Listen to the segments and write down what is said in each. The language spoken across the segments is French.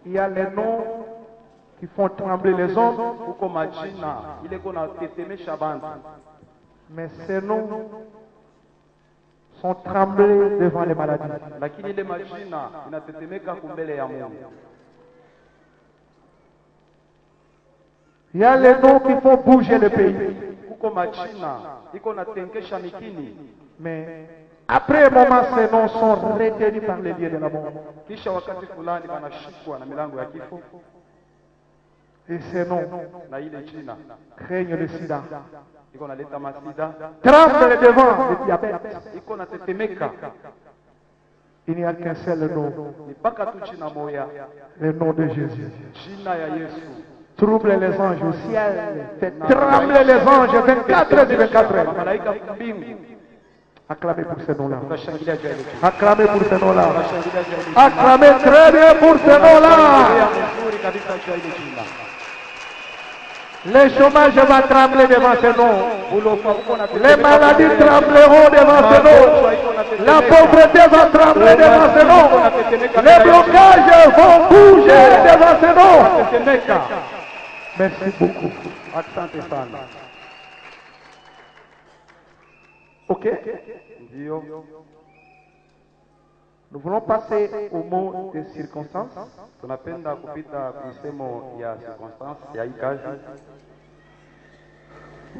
Il y a les noms qui font trembler les hommes, mais ces noms sont tremblés devant les maladies. Il y a les noms qui font bouger le pays. Mais après un moment, ces noms sont retenus par les dieux de la mort. Et ces noms craignent le sida, tremblent devant le diabète. Il n'y a qu'un seul nom, le nom de Jésus. Trouble les anges au ciel, fait trembler les anges 24 heures et 24 heures. Acclamez pour ce nom-là. Acclamez pour ce nom-là. Acclamez très bien pour ce nom-là. Les chômages vont trembler devant ce nom. Les maladies trembleront devant ce nom. La pauvreté va trembler devant ce nom. Les blocages vont bouger devant ce nom. Merci beaucoup. Ok. Nous voulons passer au mot des circonstances.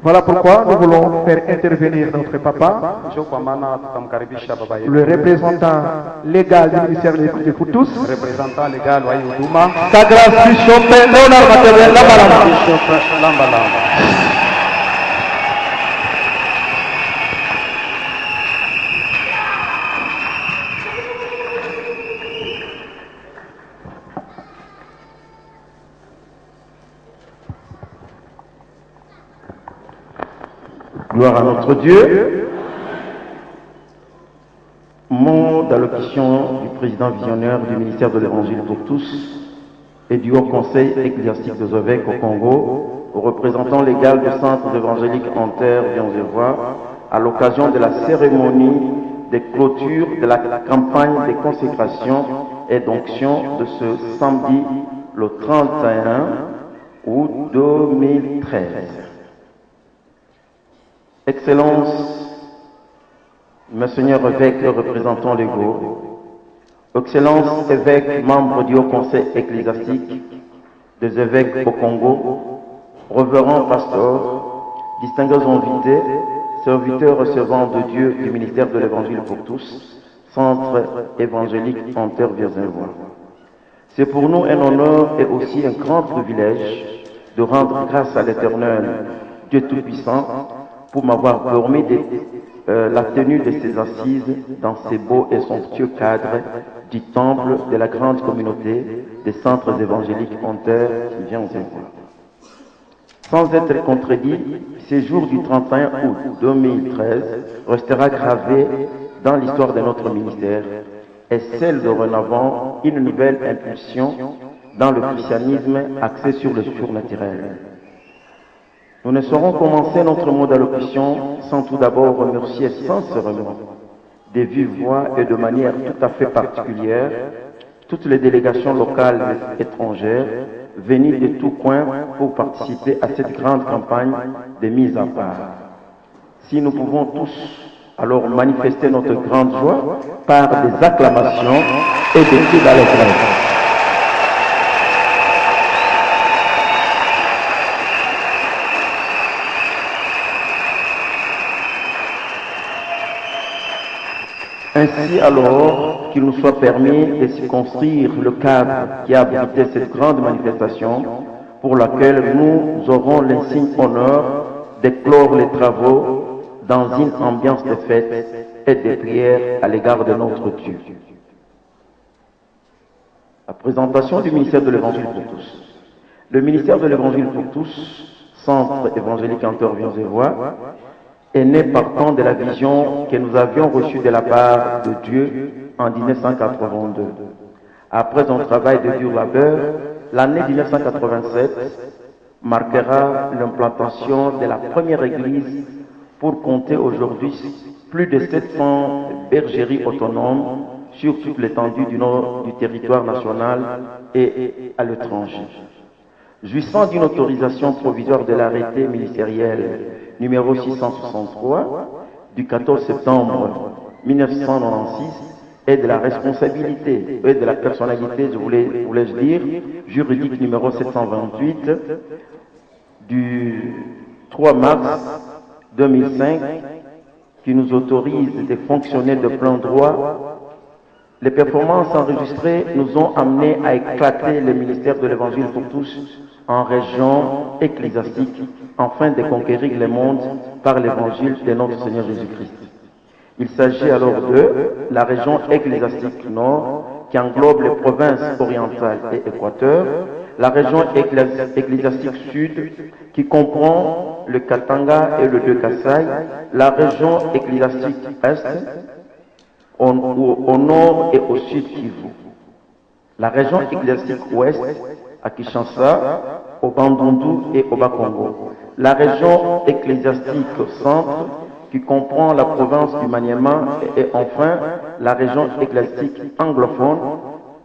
Voilà pourquoi nous voulons faire intervenir notre papa, le représentant légal du ministère de l'Écoute pour tous. Sa grâce Bishop Léonard Matériel Lambalamba. Gloire à notre Dieu. Mot d'allocution du président visionnaire du ministère de l'Évangile pour tous et du Haut Conseil ecclésiastique des évêques au Congo, au représentant légal du Centre évangélique en terre Bienzevoix, à l'occasion de la cérémonie de clôture de la campagne de consécration et d'onction de ce samedi, le 31 août 2013. Excellences, Monseigneur évêque représentant légaux, Excellences évêques membres du Haut Conseil ecclésiastique des évêques au Congo, révérends pasteurs, distingués invités, serviteurs recevant de Dieu du ministère de l'Évangile pour tous, Centre évangélique en terre Bienzevoix. C'est pour nous un honneur et aussi un grand privilège de rendre grâce à l'Éternel, Dieu Tout-Puissant, pour m'avoir permis la tenue de ces assises dans ces beaux et somptueux cadres du temple de la grande communauté des centres évangéliques en terre qui vient aux Évois. Sans être contredit, ce jour du 31 août 2013 restera gravé dans l'histoire de notre ministère et celle dorénavant une nouvelle impulsion dans le christianisme axé sur le surnaturel. Nous ne saurons commencer notre mot d'allocution sans tout d'abord remercier sincèrement, de vive voix et de manière tout à fait particulière, toutes les délégations locales et étrangères venues de tous coins pour participer à cette grande campagne de mise à part. Si nous pouvons tous alors manifester notre grande joie par des acclamations et des cris d'allégresse. Ainsi alors qu'il nous soit permis de circonscrire le cadre qui a abrité cette grande manifestation pour laquelle nous aurons l'insigne honneur de clore les travaux dans une ambiance de fête et de prière à l'égard de notre Dieu. La présentation du ministère de l'Évangile pour tous. Le ministère de l'Évangile pour tous, Centre évangélique en terre Bienzevoix, est né partant de la vision que nous avions reçue de la part de Dieu en 1982. Après un travail de dur labeur, l'année 1987 marquera l'implantation de la première église pour compter aujourd'hui plus de 700 bergeries autonomes sur toute l'étendue du nord du territoire national et à l'étranger. Jouissant d'une autorisation provisoire de l'arrêté ministériel numéro 663 du 14 septembre 1996 et de la responsabilité et de la personnalité, voulais-je dire, juridique numéro 728 du 3 mars 2005 qui nous autorise de fonctionner de plein droit. Les performances enregistrées nous ont amenés à éclater le ministère de l'Évangile pour tous en région ecclésiastique, afin de conquérir le monde par l'Évangile de notre Seigneur Jésus-Christ. Il s'agit alors de la région ecclésiastique nord, qui englobe les provinces orientales et Équateur, la région ecclésiastique sud, qui comprend le Katanga et le Deux-Kasaï, la région ecclésiastique est, au nord et au sud Kivu, la région ecclésiastique ouest, à Kinshasa, au Bandundu et au Bas-Congo, la région ecclésiastique centre, qui comprend la province du Maniema, et enfin la région ecclésiastique anglophone,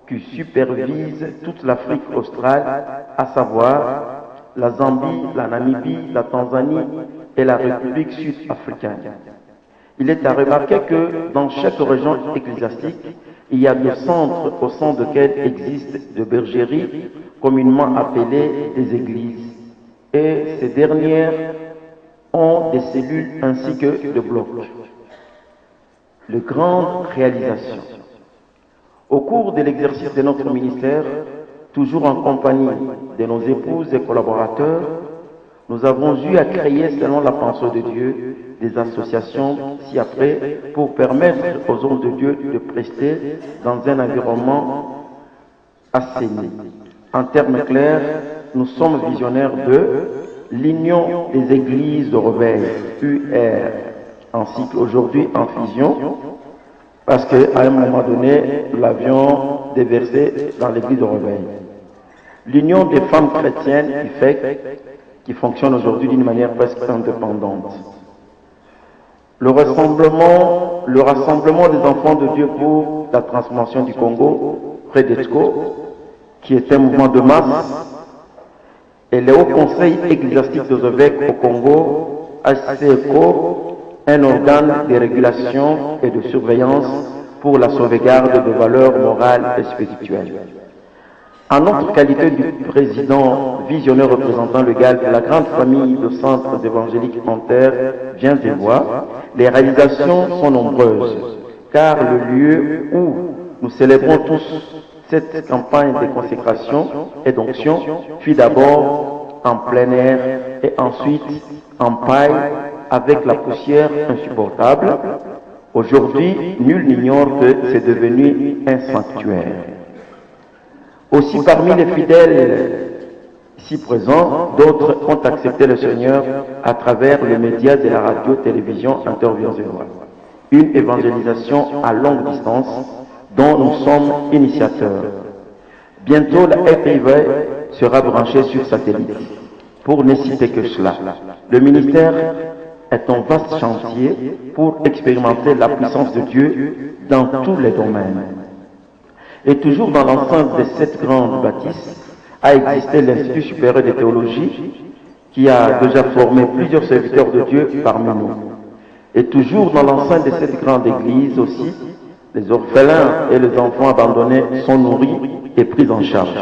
qui supervise toute l'Afrique australe, à savoir la Zambie, la Namibie, la Tanzanie et la République sud-africaine. Il est à remarquer que dans chaque région ecclésiastique, il y a des centres au sein desquels existent des bergeries, communément appelées des églises. Et ces dernières ont des cellules ainsi que des blocs. Les grandes réalisations. Au cours de l'exercice de notre ministère, toujours en compagnie de nos épouses et collaborateurs, nous avons eu à créer, selon la pensée de Dieu, des associations ci-après pour permettre aux hommes de Dieu de prester dans un environnement assaini. En termes clairs, nous sommes visionnaires de l'Union des Églises de Réveil, UR, ainsi qu'aujourd'hui en fusion, parce qu'à un moment donné, nous l'avions déversé dans l'Église de Réveil. L'Union des femmes chrétiennes qui fonctionne aujourd'hui d'une manière presque indépendante. Le rassemblement des enfants de Dieu pour la transformation du Congo, Redesco, qui est un mouvement de masse, et le Haut Conseil ecclésiastique des évêques au Congo, HCECO, un organe de régulation et de surveillance pour la sauvegarde des valeurs morales et spirituelles. En notre qualité du président visionnaire représentant le GAL de la grande famille de centres évangéliques en terre vient de voir, les réalisations sont nombreuses, car le lieu où nous célébrons tous cette campagne de consécration et d'onction fut d'abord en plein air et ensuite en paille avec la poussière insupportable. Aujourd'hui, nul n'ignore que c'est devenu un sanctuaire. Aussi parmi les fidèles ici présents, d'autres ont accepté le Seigneur à travers les médias de la radio-télévision Intervision. Une évangélisation à longue distance dont nous sommes initiateurs. Bientôt, la FIV sera branchée sur satellite. Pour ne citer que cela, le ministère est un vaste chantier pour expérimenter la puissance de Dieu dans tous les domaines. Et toujours dans l'enceinte de cette grande bâtisse a existé l'Institut supérieur de théologie qui a déjà formé plusieurs serviteurs de Dieu parmi nous. Et toujours dans l'enceinte de cette grande église aussi, les orphelins et les enfants abandonnés sont nourris et pris en charge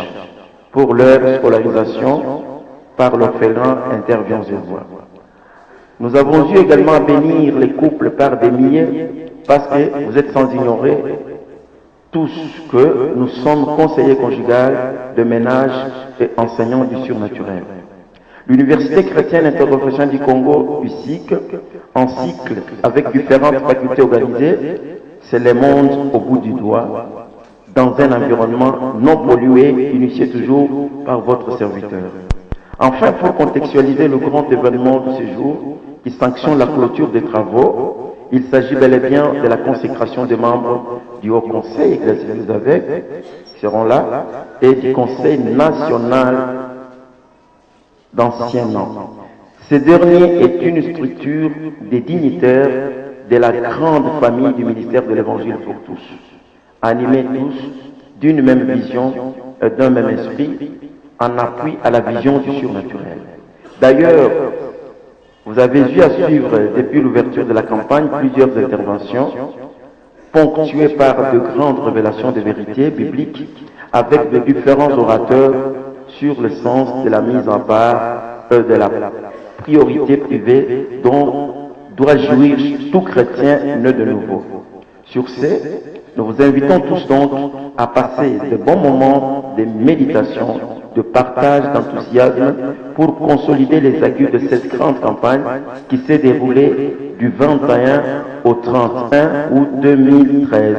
pour leur scolarisation par l'orphelin Intervision. Nous avons eu également à bénir les couples par des milliers parce que vous êtes sans ignorer tous que nous sommes conseillers conjugaux de ménage et enseignants du surnaturel. L'Université chrétienne interprofessionnelle du Congo, USIC, en cycle avec différentes facultés organisées, c'est le monde au bout du doigt, dans un environnement non pollué, initié toujours par votre serviteur. Enfin, pour contextualiser le grand événement de ce jour, qui sanctionne la clôture des travaux, il s'agit bel et bien de la consécration des membres du Haut Conseil ecclésiastique des évêques, qui seront là, et du Conseil national d'anciens noms. Ce dernier est une structure des dignitaires de la grande famille du ministère de l'Évangile pour tous. animés tous d'une même vision et d'un même esprit, en appui à la vision du surnaturel. D'ailleurs, vous avez eu à suivre depuis l'ouverture de la campagne plusieurs interventions ponctuées par de grandes révélations de vérités bibliques avec de différents orateurs sur le sens de la mise en part de la priorité privée dont doit jouir tout chrétien né de nouveau. Sur ce, nous vous invitons tous donc à passer de bons moments de méditation, de partage, d'enthousiasme pour consolider les acquis de cette grande campagne qui s'est déroulée du 21 au 31 août 2013,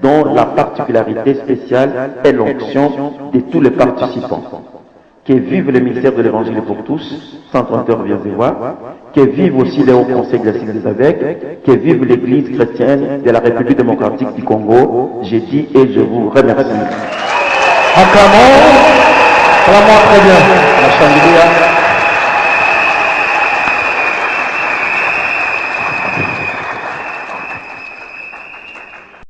dont la particularité spéciale est l'onction de tous les participants. Que vive le ministère de l'Évangile pour tous, Centre Inter-Vieux-Zévois, que vive aussi les hauts conseils classiques des évêques, que vive l'Église chrétienne de la République démocratique du Congo. J'ai dit et je vous remercie. Acclamons, très bien. La Chandelier.